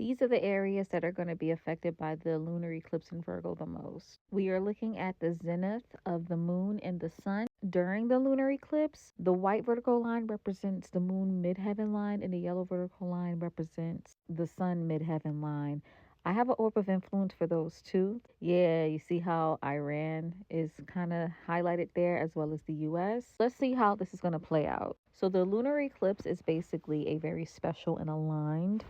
these are the areas that are going to be affected by the lunar eclipse in Virgo the most. We are looking at the zenith of the moon and the sun during the lunar eclipse. The white vertical line represents the moon midheaven line, and the yellow vertical line represents the sun midheaven line. I have an orb of influence for those two. Yeah, you see how Iran is kind of highlighted there, as well as the US. Let's see how this is going to play out. So the lunar eclipse is basically a very special and aligned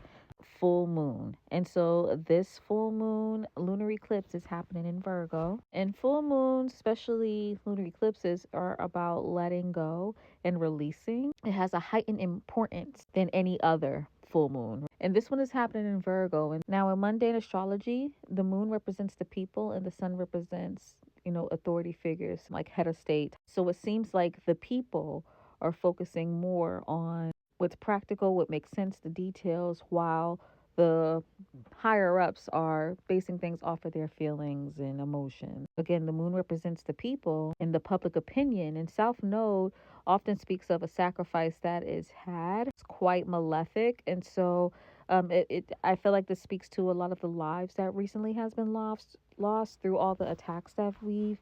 full moon. And so this full moon lunar eclipse is happening in Virgo. And full moons, especially lunar eclipses, are about letting go and releasing. It has a heightened importance than any other full moon. And this one is happening in Virgo. And now in mundane astrology, the moon represents the people and the sun represents, authority figures like head of state. So it seems like the people are focusing more on what's practical, what makes sense, the details, while the higher ups are basing things off of their feelings and emotions. Again, the moon represents the people and the public opinion, and South Node often speaks of a sacrifice that is had. It's quite malefic, and so I feel like this speaks to a lot of the lives that recently has been lost through all the attacks that we've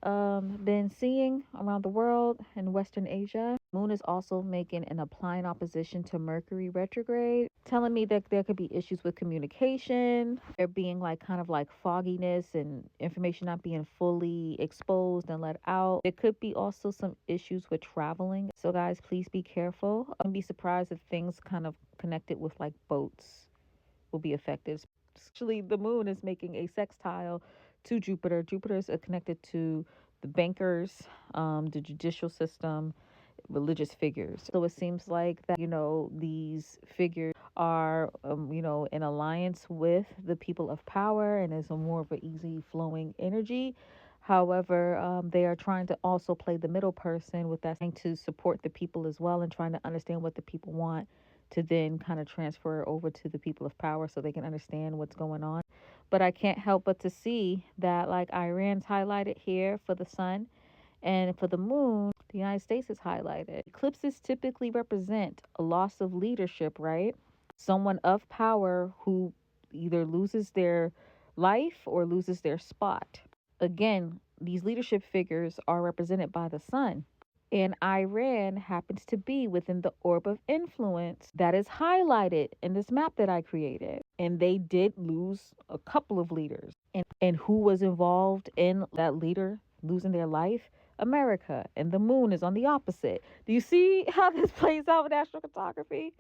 been seeing around the world in Western Asia. Moon is also making an applying opposition to Mercury retrograde, telling me that there could be issues with communication, there being kind of fogginess and information not being fully exposed and let out. There could be also some issues with traveling. So guys, please be careful. I'd be surprised if things kind of connected with boats will be affected. Actually, the moon is making a sextile to Jupiter. Jupiter is connected to the bankers, the judicial system, religious figures. So it seems like that, these figures are, in alliance with the people of power, and is a more of an easy flowing energy. However, they are trying to also play the middle person with that, trying to support the people as well and trying to understand what the people want to then kind of transfer over to the people of power so they can understand what's going on. But I can't help but to see that Iran's highlighted here for the sun, and for the moon, the United States is highlighted. Eclipses typically represent a loss of leadership, right? Someone of power who either loses their life or loses their spot. Again, these leadership figures are represented by the sun. And Iran happens to be within the orb of influence that is highlighted in this map that I created. And they did lose a couple of leaders. And who was involved in that leader losing their life? America. And the moon is on the opposite. Do you see how this plays out with astrocartography?